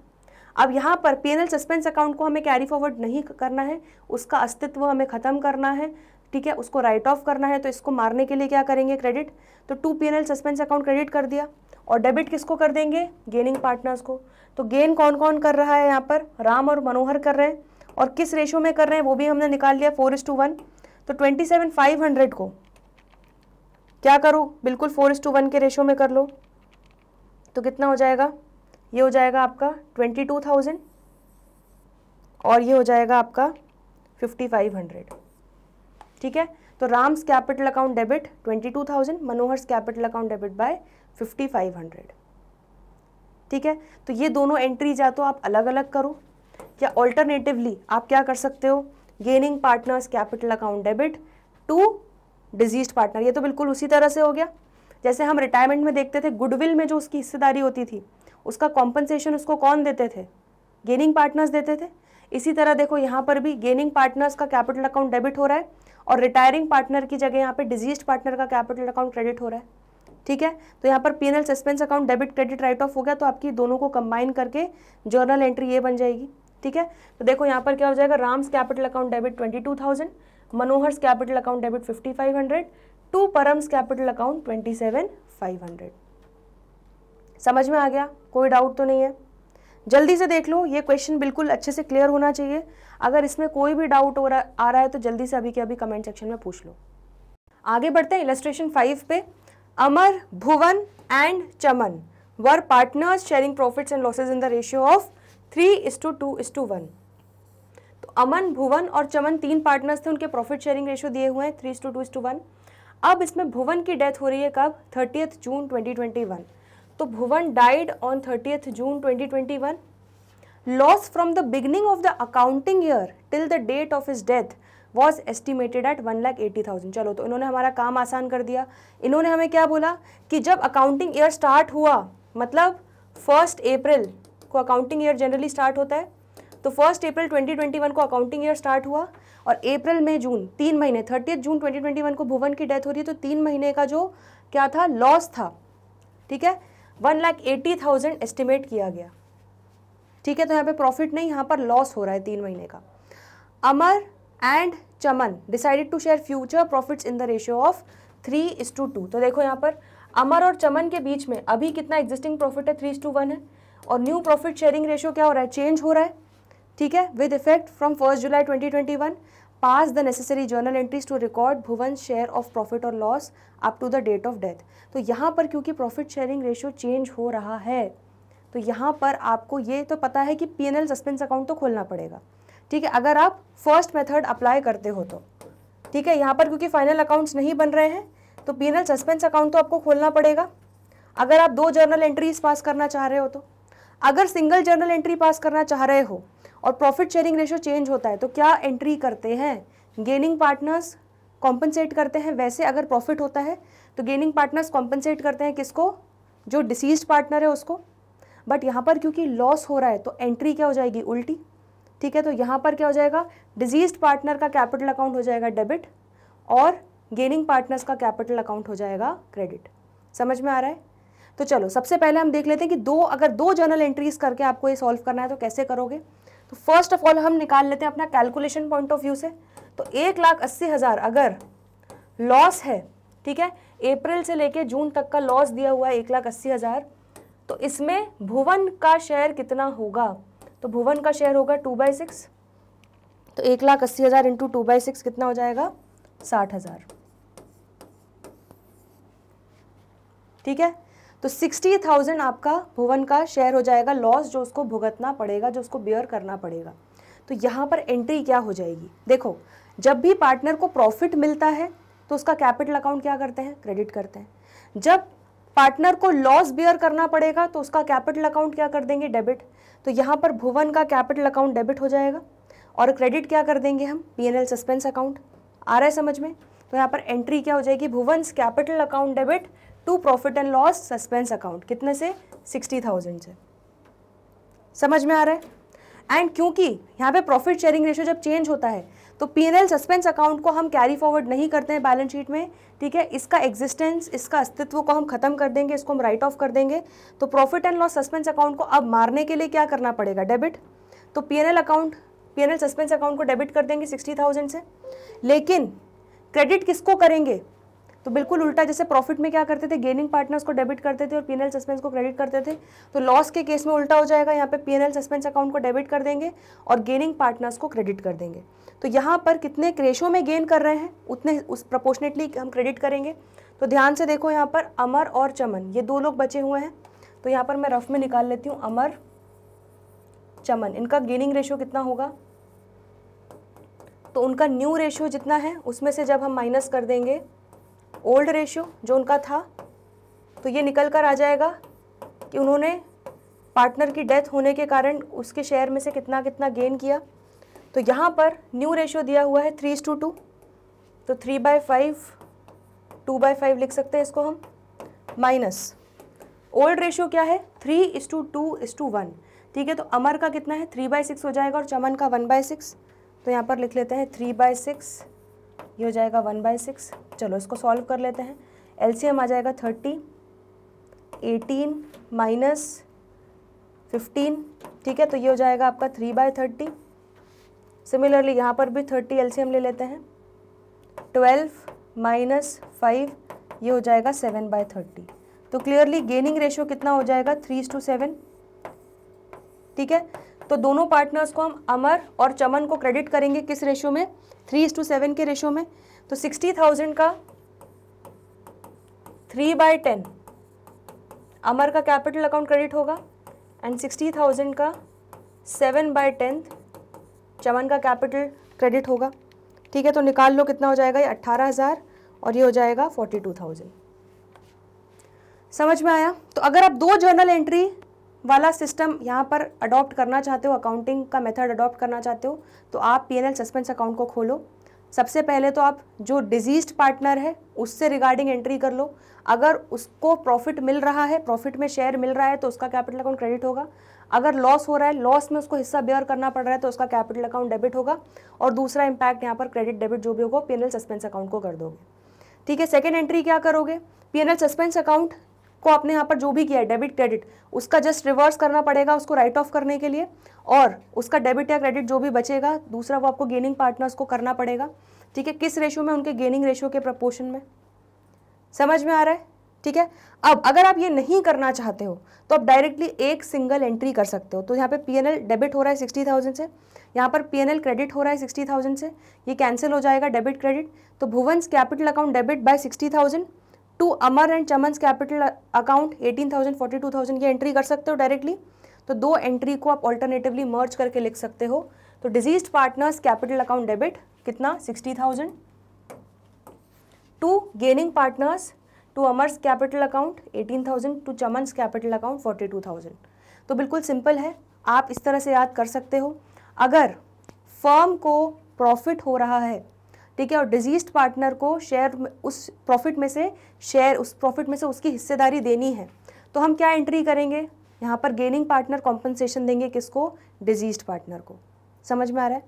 अब यहाँ पर पीएनएल सस्पेंस अकाउंट को हमें कैरी फॉरवर्ड नहीं करना है, उसका अस्तित्व हमें ख़त्म करना है, ठीक है, उसको राइट ऑफ करना है। तो इसको मारने के लिए क्या करेंगे, क्रेडिट, तो to PNL suspense account credit कर दिया, और डेबिट किसको कर देंगे, गेनिंग पार्टनर्स को। तो गेन कौन कौन कर रहा है यहाँ पर, राम और मनोहर कर रहे हैं, और किस रेशो में कर रहे हैं वो भी हमने निकाल लिया, 4:1। तो 27,500 को क्या करो, बिल्कुल 4:1 के रेशो में कर लो, तो कितना हो जाएगा, ये हो जाएगा आपका 22,000, और ये हो जाएगा आपका 5,500, ठीक है। तो Ram's capital account debit 22,000, Manohar's capital account debit by 5,500, ठीक है। तो ये दोनों एंट्रीज या तो आप अलग अलग करो, या ऑल्टरनेटिवली आप क्या कर सकते हो, gaining partners capital account debit to deceased partner. ये तो बिल्कुल उसी तरह से हो गया जैसे हम रिटायरमेंट में देखते थे, गुडविल में जो उसकी हिस्सेदारी होती थी उसका कॉम्पनसेशन उसको कौन देते थे, गेनिंग पार्टनर्स देते थे। इसी तरह देखो यहाँ पर भी गेनिंग पार्टनर्स का कैपिटल अकाउंट डेबिट हो रहा है, और रिटायरिंग पार्टनर की जगह यहाँ पे डिजीज्ड पार्टनर का कैपिटल अकाउंट क्रेडिट हो रहा है, ठीक है। तो यहाँ पर PNL suspense account debit credit right of हो गया, तो आपकी दोनों को कंबाइन करके जर्नल एंट्री ये बन जाएगी, ठीक है। तो देखो यहाँ पर क्या हो जाएगा, Ram's capital account debit 22,000, Manohar's capital account debit 5,500, to Param's capital account 27,500। समझ में आ गया, कोई डाउट तो नहीं है। जल्दी से देख लो, ये क्वेश्चन बिल्कुल अच्छे से क्लियर होना चाहिए। अगर इसमें कोई भी डाउट आ रहा है तो जल्दी से अभी के अभी कमेंट सेक्शन में पूछ लो। आगे बढ़ते हैं इलस्ट्रेशन 5 पे। Amar, Bhuvan and Chaman were partners sharing profits and losses in the ratio of 3:2:1। तो अमन, भुवन और चमन 3 पार्टनर्स थे, उनके प्रॉफिट शेयरिंग रेशियो दिए हुए हैं 3:2:1। अब इसमें भुवन की डेथ हो रही है कब, 30 जून 2021। तो Bhuvan died on 30 June 2021। Loss from the beginning of the accounting year till the date of his death was estimated at 1,80,000। चलो, तो इन्होंने हमारा काम आसान कर दिया। इन्होंने हमें क्या बोला कि जब अकाउंटिंग ईयर स्टार्ट हुआ, मतलब 1 अप्रैल को अकाउंटिंग ईयर जनरली स्टार्ट होता है, तो 1 अप्रैल 2021 को अकाउंटिंग ईयर स्टार्ट हुआ, और अप्रैल, मई, जून 3 महीने, 30 जून 2021 को भुवन की डेथ हो रही है, तो 3 महीने का जो क्या था, लॉस था, ठीक है, 1,80,000 एस्टिमेट किया गया, ठीक है। तो यहाँ पे प्रॉफिट नहीं, यहाँ पर लॉस हो रहा है 3 महीने का। Amar and Chaman decided to share future profits in the ratio of 3:2। तो देखो यहाँ पर अमर और चमन के बीच में अभी कितना एग्जिस्टिंग प्रॉफिट है, 3:1 है, और न्यू प्रॉफिट शेयरिंग रेशियो क्या हो रहा है, चेंज हो रहा है, ठीक है। With effect from 1 July 2021 pass the necessary journal entries to record Bhuvan share of profit और loss up to the date of death. तो यहाँ पर क्योंकि प्रॉफिट शेयरिंग रेशियो चेंज हो रहा है, तो यहाँ पर आपको ये तो पता है कि पीएनएल सस्पेंस अकाउंट तो खोलना पड़ेगा, ठीक है, अगर आप फर्स्ट मेथड अप्लाई करते हो तो, ठीक है। यहाँ पर क्योंकि फाइनल अकाउंट्स नहीं बन रहे हैं तो पीएनएल सस्पेंस अकाउंट तो आपको खोलना पड़ेगा अगर आप 2 जर्नल एंट्रीज पास करना चाह रहे हो तो। अगर सिंगल जर्नल एंट्री पास करना चाह रहे हो और प्रॉफिट शेयरिंग रेशियो चेंज होता है तो क्या एंट्री करते हैं, गेनिंग पार्टनर्स कॉम्पनसेट करते हैं। वैसे अगर प्रॉफिट होता है तो गेनिंग पार्टनर्स कॉम्पनसेट करते हैं किसको, जो डिसीज्ड पार्टनर है उसको। बट यहाँ पर क्योंकि लॉस हो रहा है तो एंट्री क्या हो जाएगी, उल्टी, ठीक है। तो यहाँ पर क्या हो जाएगा, डिजीज्ड पार्टनर का कैपिटल अकाउंट हो जाएगा डेबिट, और गेनिंग पार्टनर्स का कैपिटल अकाउंट हो जाएगा क्रेडिट। समझ में आ रहा है। तो चलो सबसे पहले हम देख लेते हैं कि अगर दो जर्नल एंट्रीज करके आपको ये सॉल्व करना है तो कैसे करोगे। तो फर्स्ट ऑफ ऑल हम निकाल लेते हैं अपना कैलकुलेशन पॉइंट ऑफ व्यू से। तो 1,80,000 अगर लॉस है, ठीक है, अप्रैल से लेके जून तक का लॉस दिया हुआ है 1,80,000, तो इसमें भुवन का शेयर कितना होगा, तो भुवन का शेयर होगा 2/6। तो 1,80,000 इंटू 2/6 कितना हो जाएगा, 60,000, ठीक है। तो 60,000 आपका भुवन का शेयर हो जाएगा लॉस जो उसको भुगतना पड़ेगा, जो उसको बेयर करना पड़ेगा। तो यहाँ पर एंट्री क्या हो जाएगी, देखो जब भी पार्टनर को प्रॉफिट मिलता है तो उसका कैपिटल अकाउंट क्या करते हैं, क्रेडिट करते हैं। जब पार्टनर को लॉस बियर करना पड़ेगा तो उसका कैपिटल अकाउंट क्या कर देंगे, डेबिट। तो यहाँ पर भुवन का कैपिटल अकाउंट डेबिट हो जाएगा और क्रेडिट क्या कर देंगे हम, P&L सस्पेंस अकाउंट। आ रहा है समझ में? तो यहाँ पर एंट्री क्या हो जाएगी, Bhuvan's capital account debit to profit and loss suspense account, कितने से, 60,000 से। समझ में आ रहा है? एंड क्योंकि यहाँ पे प्रॉफिट शेयरिंग रेशियो जब चेंज होता है तो P&L सस्पेंस अकाउंट को हम कैरी फॉरवर्ड नहीं करते हैं बैलेंस शीट में, ठीक है। इसका एग्जिस्टेंस, इसका अस्तित्व को हम खत्म कर देंगे, इसको हम राइट ऑफ कर देंगे। तो profit and loss suspense account को अब मारने के लिए क्या करना पड़ेगा, डेबिट। तो P&L सस्पेंस अकाउंट को डेबिट कर देंगे 60,000 से। लेकिन क्रेडिट किसको करेंगे, तो बिल्कुल उल्टा, जैसे प्रॉफिट में क्या करते थे, गेनिंग पार्टनर्स को डेबिट करते थे और P&L सस्पेंस को क्रेडिट करते थे। तो लॉस के केस में उल्टा हो जाएगा, यहाँ पे P&L सस्पेंस अकाउंट को डेबिट कर देंगे और गेनिंग पार्टनर्स को क्रेडिट कर देंगे। तो यहाँ पर कितने रेशो में गेन कर रहे हैं उतने उस प्रोपोर्शनेटली हम क्रेडिट करेंगे। तो ध्यान से देखो, यहाँ पर अमर और चमन ये दो लोग बचे हुए हैं। तो यहाँ पर मैं रफ में निकाल लेती हूँ, अमर चमन, इनका गेनिंग रेशियो कितना होगा, तो उनका न्यू रेशियो जितना है उसमें से जब हम माइनस कर देंगे ओल्ड रेशियो जो उनका था, तो ये निकल कर आ जाएगा कि उन्होंने पार्टनर की डेथ होने के कारण उसके शेयर में से कितना कितना गेन किया। तो यहाँ पर न्यू रेशियो दिया हुआ है 3:2, तो 3/5, 2/5 लिख सकते हैं इसको हम, माइनस ओल्ड रेशियो क्या है, 3:2:1, ठीक है। तो अमर का कितना है, 3/6 हो जाएगा और चमन का 1/6। तो यहाँ पर लिख लेते हैं 3/6, ये हो जाएगा 1/6। चलो इसको सॉल्व कर लेते हैं। एलसीएम आ जाएगा 30, 18 माइनस 15, ठीक है। तो ये हो जाएगा आपका 3/30। सिमिलरली यहाँ पर भी 30 एलसीएम ले लेते हैं, 12 माइनस 5, ये हो जाएगा 7/30। तो क्लियरली गेनिंग रेशियो कितना हो जाएगा, 3:7, ठीक है। तो दोनों पार्टनर्स को हम अमर और चमन को क्रेडिट करेंगे किस रेशियो में, 3:7 के रेशियो में। तो 60,000 का 3/10 अमर का कैपिटल अकाउंट क्रेडिट होगा एंड 60,000 का 7/10 चमन का कैपिटल क्रेडिट होगा, ठीक है। तो निकाल लो कितना हो जाएगा, ये 18,000 और ये हो जाएगा 42,000। समझ में आया? तो अगर आप 2 जर्नल एंट्री वाला सिस्टम यहाँ पर अडॉप्ट करना चाहते हो, अकाउंटिंग का मेथड अडॉप्ट करना चाहते हो, तो आप P&L सस्पेंस अकाउंट को खोलो। सबसे पहले तो आप जो डिजीज्ड पार्टनर है उससे रिगार्डिंग एंट्री कर लो। अगर उसको प्रॉफिट मिल रहा है, प्रॉफिट में शेयर मिल रहा है, तो उसका कैपिटल अकाउंट क्रेडिट होगा। अगर लॉस हो रहा है, लॉस में उसको हिस्सा बेयर करना पड़ रहा है, तो उसका कैपिटल अकाउंट डेबिट होगा। और दूसरा इम्पैक्ट यहाँ पर क्रेडिट डेबिट जो भी होगा P&L सस्पेंस अकाउंट को कर दोगे, ठीक है। सेकेंड एंट्री क्या करोगे, P&L सस्पेंस अकाउंट को आपने यहाँ पर जो भी किया है डेबिट क्रेडिट, उसका जस्ट रिवर्स करना पड़ेगा उसको राइट ऑफ करने के लिए, और उसका डेबिट या क्रेडिट जो भी बचेगा दूसरा वो आपको गेनिंग पार्टनर्स को करना पड़ेगा, ठीक है। किस रेशियो में, उनके गेनिंग रेशियो के प्रपोर्शन में। समझ में आ रहा है, ठीक है। अब अगर आप ये नहीं करना चाहते हो तो आप डायरेक्टली एक सिंगल एंट्री कर सकते हो। तो यहाँ पे P&L डेबिट हो रहा है 60,000 से, यहाँ पर P&L क्रेडिट हो रहा है 60,000 से, ये कैंसिल हो जाएगा डेबिट क्रेडिट। तो Bhuvan's capital account debit by 60,000 to Amar and Chaman's capital account 18,000, 42,000, ये एंट्री कर सकते हो डायरेक्टली। तो 2 एंट्री को आप ऑल्टरनेटिवली मर्ज करके लिख सकते हो। तो deceased partners capital account debit कितना, 60,000 to gaining partners, to Amar's capital account 18,000, to Chaman's capital account 42,000। तो बिल्कुल सिंपल है, आप इस तरह से याद कर सकते हो। अगर फर्म को प्रॉफिट हो रहा है, ठीक है, और डिजीज्ड पार्टनर को शेयर उस प्रॉफिट में से उसकी हिस्सेदारी देनी है, तो हम क्या एंट्री करेंगे, यहाँ पर गेनिंग पार्टनर कॉम्पनसेशन देंगे किसको, डिजीज्ड पार्टनर को। समझ में आ रहा है?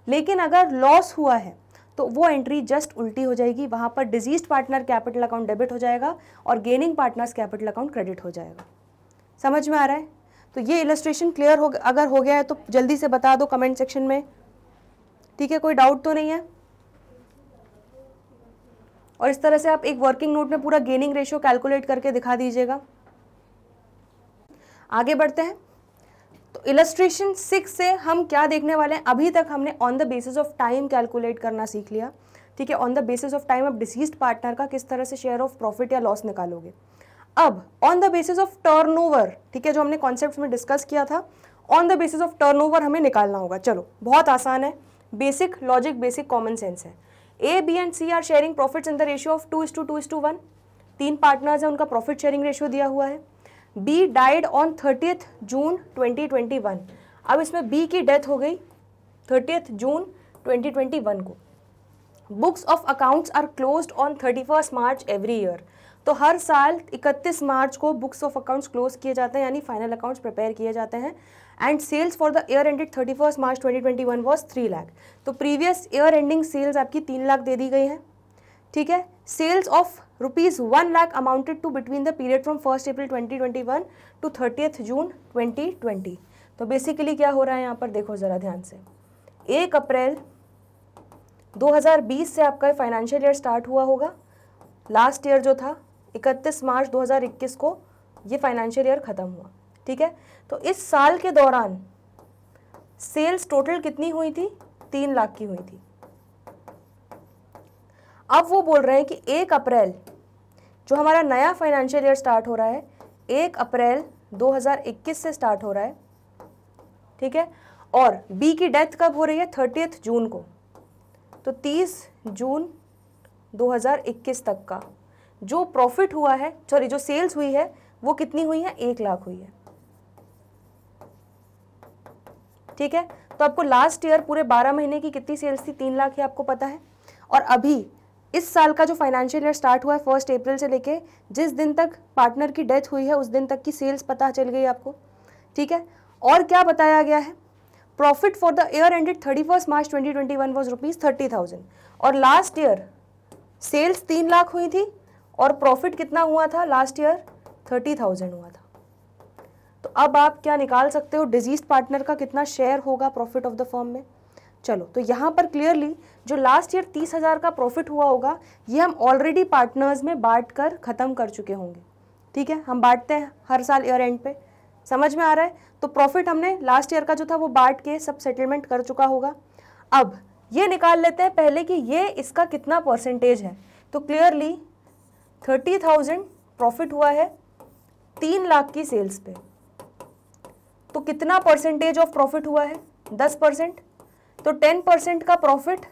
लेकिन अगर लॉस हुआ है तो वो एंट्री जस्ट उल्टी हो जाएगी, वहाँ पर diseased partner capital account debit हो जाएगा और gaining partners capital account credit हो जाएगा। समझ में आ रहा है? तो ये इलस्ट्रेशन क्लियर हो, अगर हो गया है तो जल्दी से बता दो कमेंट सेक्शन में, ठीक है। कोई डाउट तो नहीं है? और इस तरह से आप एक वर्किंग नोट में पूरा गेनिंग रेशियो कैलकुलेट करके दिखा दीजिएगा। आगे बढ़ते हैं। तो इलस्ट्रेशन 6 से हम क्या देखने वाले हैं, अभी तक हमने on the basis of time calculate करना सीख लिया, ठीक है। On the basis of time आप डिसीज्ड पार्टनर का किस तरह से शेयर ऑफ प्रॉफिट या लॉस निकालोगे। अब on the basis of turnover, ठीक है, जो हमने कॉन्सेप्ट में डिस्कस किया था, on the basis of turnover हमें निकालना होगा। चलो बहुत आसान है, basic logic, basic common sense है। ए, B and C R sharing profits in the ratio of 2:2:1। 3 partners हैं, उनका प्रॉफिट शेयरिंग रेशियो दिया हुआ है। बी डाइड ऑन 30th जून 2021। अब इसमें बी की डेथ हो गई 30th जून 2021 को। Books of accounts are closed on 31st March every year. तो हर साल 31 मार्च को बुक्स ऑफ अकाउंट्स क्लोज किए जाते हैं, यानी फाइनल अकाउंट्स प्रिपेयर किए जाते हैं। And sales for the year ended 31st March 2021 was 3 lakh. तो प्रीवियस ईयर एंडिंग सेल्स आपकी 3 लाख दे दी गई है, ठीक है। Sales of ₹1 lakh amounted to between the period from 1 April 2021 to 30th June 2020। तो बेसिकली क्या हो रहा है यहाँ पर, देखो ज़रा ध्यान से। 1 अप्रैल 2020 से आपका फाइनेंशियल ईयर स्टार्ट हुआ होगा। लास्ट ईयर जो था 31 मार्च 2021 को ये फाइनेंशियल ईयर ख़त्म हुआ, ठीक है। तो इस साल के दौरान सेल्स टोटल कितनी हुई थी, 3 लाख की हुई थी। अब वो बोल रहे हैं कि 1 अप्रैल जो हमारा नया फाइनेंशियल ईयर स्टार्ट हो रहा है, 1 अप्रैल 2021 से स्टार्ट हो रहा है, ठीक है। और बी की डेथ कब हो रही है, 30th जून को। तो 30 जून 2021 तक का जो प्रॉफिट हुआ है, सॉरी जो सेल्स हुई है वो कितनी हुई है, 1 लाख हुई है, ठीक है। तो आपको लास्ट ईयर पूरे 12 महीने की कितनी सेल्स थी, 3 लाख ही आपको पता है। और अभी इस साल का जो फाइनेंशियल ईयर स्टार्ट हुआ है 1 अप्रैल से लेके जिस दिन तक पार्टनर की डेथ हुई है उस दिन तक की सेल्स पता चल गई आपको, ठीक है। और क्या बताया गया है, profit for the year ended 31st March 2021 was ₹30,000। और लास्ट ईयर सेल्स 3 लाख हुई थी और प्रॉफिट कितना हुआ था लास्ट ईयर, 30,000 हुआ था। तो अब आप क्या निकाल सकते हो, डिजीज्ड पार्टनर का कितना शेयर होगा प्रॉफिट ऑफ द फर्म में। चलो तो यहाँ पर क्लियरली जो लास्ट ईयर 30,000 का प्रॉफिट हुआ होगा ये हम ऑलरेडी पार्टनर्स में बांट कर ख़त्म कर चुके होंगे, ठीक है। हम बांटते हैं हर साल ईयर एंड पे, समझ में आ रहा है। तो प्रॉफिट हमने लास्ट ईयर का जो था वो बांट के सब सेटलमेंट कर चुका होगा। अब ये निकाल लेते हैं पहले कि ये इसका कितना परसेंटेज है। तो क्लियरली 30,000 प्रॉफिट हुआ है 3 लाख की सेल्स पे, तो कितना परसेंटेज ऑफ प्रॉफिट हुआ है, 10%। तो 10% का प्रॉफिट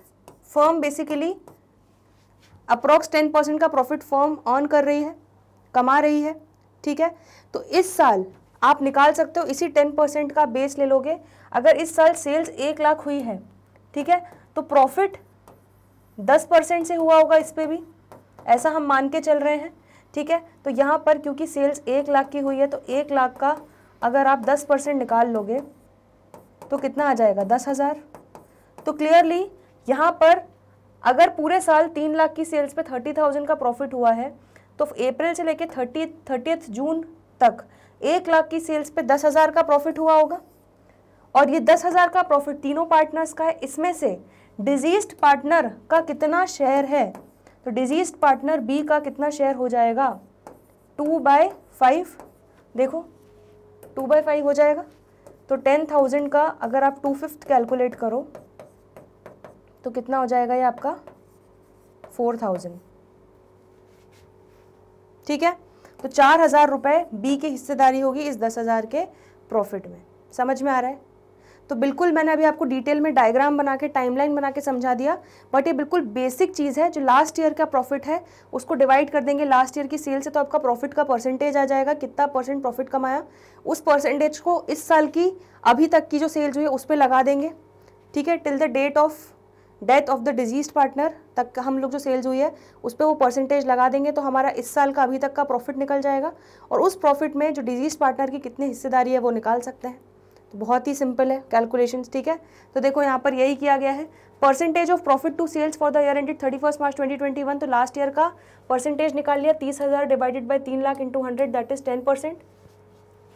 फर्म बेसिकली अप्रॉक्स 10% का प्रॉफिट फर्म अर्न कर रही है, कमा रही है, ठीक है। तो इस साल आप निकाल सकते हो, इसी 10% का बेस ले लोगे। अगर इस साल सेल्स 1 लाख हुई है, ठीक है, तो प्रॉफिट 10% से हुआ होगा इस पे भी, ऐसा हम मान के चल रहे हैं, ठीक है। तो यहाँ पर क्योंकि सेल्स 1 लाख की हुई है तो 1 लाख का अगर आप 10% निकाल लोगे तो कितना आ जाएगा, 10,000। तो क्लियरली यहाँ पर अगर पूरे साल 3 लाख की सेल्स पे 30,000 का प्रॉफिट हुआ है तो अप्रैल से लेके 30th जून तक 1 लाख की सेल्स पे 10,000 का प्रॉफिट हुआ होगा। और ये 10,000 का प्रॉफिट तीनों पार्टनर्स का है। इसमें से डिजीज्ड पार्टनर का कितना शेयर है, तो डिजीज्ड पार्टनर बी का कितना शेयर हो जाएगा, 2/5। देखो 2/5 हो जाएगा। तो 10,000 का अगर आप 2/5 कैलकुलेट करो तो कितना हो जाएगा ये आपका 4,000, ठीक है। तो 4,000 रुपये बी की हिस्सेदारी होगी इस 10,000 के प्रॉफिट में। समझ में आ रहा है। तो बिल्कुल मैंने अभी आपको डिटेल में डायग्राम बना के टाइमलाइन बना के समझा दिया, बट ये बिल्कुल बेसिक चीज़ है। जो लास्ट ईयर का प्रॉफिट है उसको डिवाइड कर देंगे लास्ट ईयर की सेल से, तो आपका प्रॉफिट का परसेंटेज आ जाएगा, कितना % प्रॉफिट कमाया, उस परसेंटेज को इस साल की अभी तक की जो सेल्स हुई है उस पर लगा देंगे, ठीक है। Till the date of death of the deceased partner तक हम लोग जो सेल्स हुई है उस पर वो परसेंटेज लगा देंगे, तो हमारा इस साल का अभी तक का प्रॉफिट निकल जाएगा। और उस प्रॉफिट में जो डिजीज्ड पार्टनर की कितनी हिस्सेदारी है वो निकाल सकते हैं। तो बहुत ही सिंपल है कैलकुलेशंस, ठीक है। तो देखो यहाँ पर यही किया गया है, percentage of profit to sales for the year ended 31st March 2021। तो लास्ट ईयर का परसेंटेज निकाल लिया, 30,000 divided by 3 lakh into 100 that is 10%,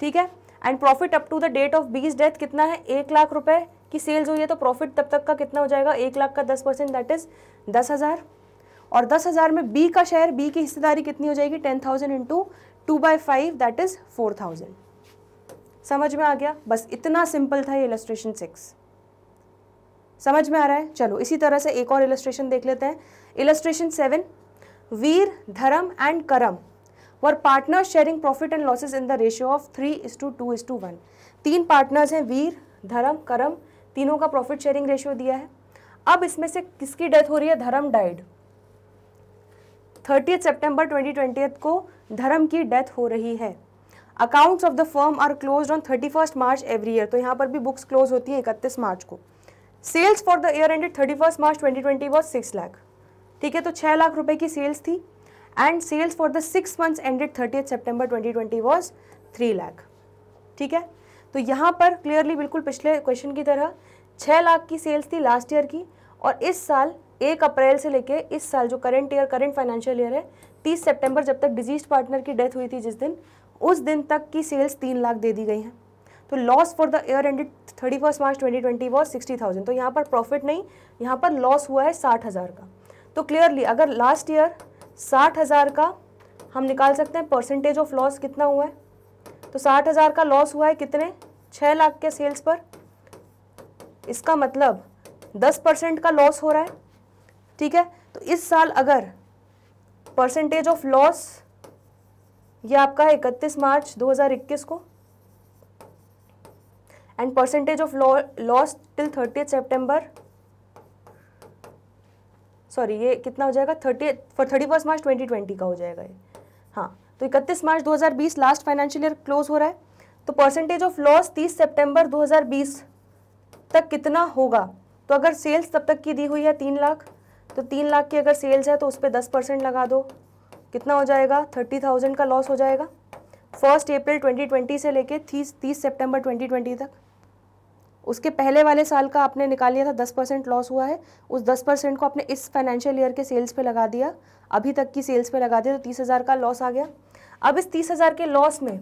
ठीक है। And profit up to the date of B's death कितना है, 1 लाख रुपए की सेल्स हुई है, तो प्रॉफिट तब तक का कितना हो जाएगा, 1 लाख का 10% दैट इज 10,000। और 10,000 में बी का शेयर, बी की हिस्सेदारी कितनी हो जाएगी, 10,000 इंटू 2/5 दैट इज 4,000। समझ में आ गया। बस इतना सिंपल था ये इलस्ट्रेशन 6। समझ में आ रहा है। चलो इसी तरह से एक और इलस्ट्रेशन देख लेते हैं। इलस्ट्रेशन 7, वीर, धर्म एंड करम वर partners sharing profit and losses in the ratio of 3:2:1। 3 partners हैं, वीर, धर्म, करम, तीनों का प्रॉफिट शेयरिंग रेशियो दिया है। अब इसमें से किसकी डेथ हो रही है? धर्म डाइड। 30 सितंबर 2020 को धर्म की डेथ हो रही है। Accounts of the firm are closed on 31 March every year, तो यहाँ पर भी बुक्स क्लोज होती है 31 मार्च को। Sales for the year ended 31 March 2020 was 6 lakh. ठीक है, तो 6 लाख रुपए की सेल्स थी। And sales for the 6 months ended 30 September 2020 was 3 lakh. ठीक है, तो यहाँ पर क्लियरली बिल्कुल पिछले क्वेश्चन की तरह 6 लाख की सेल्स थी लास्ट ईयर की, और इस साल 1 अप्रैल से लेके इस साल जो करंट फाइनेंशियल ईयर है 30 सितंबर जब तक डिजीज पार्टनर की डेथ हुई थी जिस दिन, उस दिन तक की सेल्स 3 लाख दे दी गई हैं। तो loss for the year ended 31 March 2020 was 60,000। तो यहाँ पर प्रॉफिट नहीं, यहाँ पर लॉस हुआ है 60,000 का। तो क्लियरली अगर लास्ट ईयर 60,000 का हम निकाल सकते हैं परसेंटेज ऑफ लॉस कितना हुआ है, तो 60,000 का लॉस हुआ है कितने? 6 लाख के सेल्स पर। इसका मतलब 10% का लॉस हो रहा है। ठीक है, तो इस साल अगर परसेंटेज ऑफ लॉस ये आपका है 31 मार्च 2021 को, and percentage of loss till 30 September, sorry ये कितना हो जाएगा? 31 मार्च 2020 का हो जाएगा ये। हाँ, तो 31 March 2020 last financial year close हो रहा है, तो परसेंटेज ऑफ लॉस 30 सितंबर 2020 तक कितना होगा? तो अगर सेल्स तब तक की दी हुई है 3 लाख, तो 3 लाख की अगर सेल्स है तो उस पर 10% लगा दो, कितना हो जाएगा? 30,000 का लॉस हो जाएगा 1 अप्रैल 2020 से लेके 30 सितंबर 2020 तक। उसके पहले वाले साल का आपने निकाल लिया था, 10% लॉस हुआ है, उस 10% को आपने इस फाइनेंशियल ईयर के सेल्स पे लगा दिया, अभी तक की सेल्स पे लगा दिया, तो 30,000 का लॉस आ गया। अब इस 30,000 के लॉस में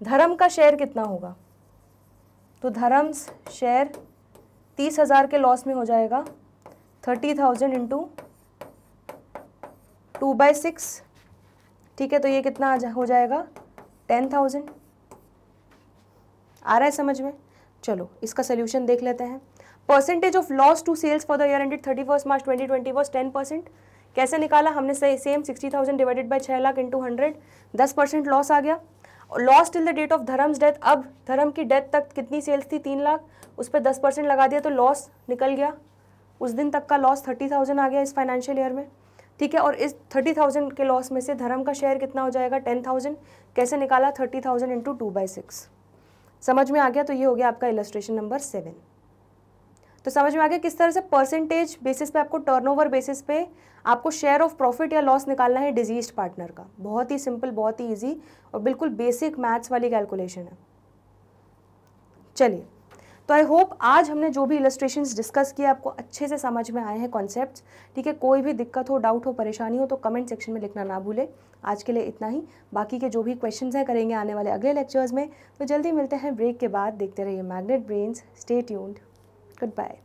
धर्म का शेयर कितना होगा? तो धर्म शेयर 30,000 के लॉस में हो जाएगा 30,000 इंटू 2/6। ठीक है, तो ये कितना हो जाएगा? 10,000। आ रहा है समझ में? चलो इसका सोल्यूशन देख लेते हैं। Percentage of loss to sales for the year ended 31 March 2020 was 10%। कैसे निकाला हमने? Same 60,000 divided by 6 lakh into 100, 10% loss आ गया। Loss till the date of Dharam's death, अब धर्म की डेथ तक कितनी सेल्स थी? 3 लाख, उस पर 10% लगा दिया तो लॉस निकल गया, उस दिन तक का लॉस 30,000 आ गया इस फाइनेंशियल ईयर में। ठीक है, और इस 30,000 के लॉस में से धर्म का शेयर कितना हो जाएगा? 10,000। कैसे निकाला? 30,000 इंटू 2/6। समझ में आ गया? तो ये हो गया आपका इलस्ट्रेशन नंबर 7। तो समझ में आ गया किस तरह से परसेंटेज बेसिस पे आपको, टर्नओवर बेसिस पे आपको शेयर ऑफ प्रॉफिट या लॉस निकालना है डिजीज्ड पार्टनर का। बहुत ही सिंपल, बहुत ही इजी और बिल्कुल बेसिक मैथ्स वाली कैलकुलेशन है। चलिए, तो आई होप आज हमने जो भी इलस्ट्रेशंस डिस्कस किए आपको अच्छे से समझ में आए हैं कॉन्सेप्ट्स। ठीक है, कोई भी दिक्कत हो, डाउट हो, परेशानी हो तो कमेंट सेक्शन में लिखना ना भूलें। आज के लिए इतना ही, बाकी के जो भी क्वेश्चंस हैं करेंगे आने वाले अगले लेक्चर्स में। तो जल्दी मिलते हैं ब्रेक के बाद। देखते रहिए magnet brains, stay tuned, good bye.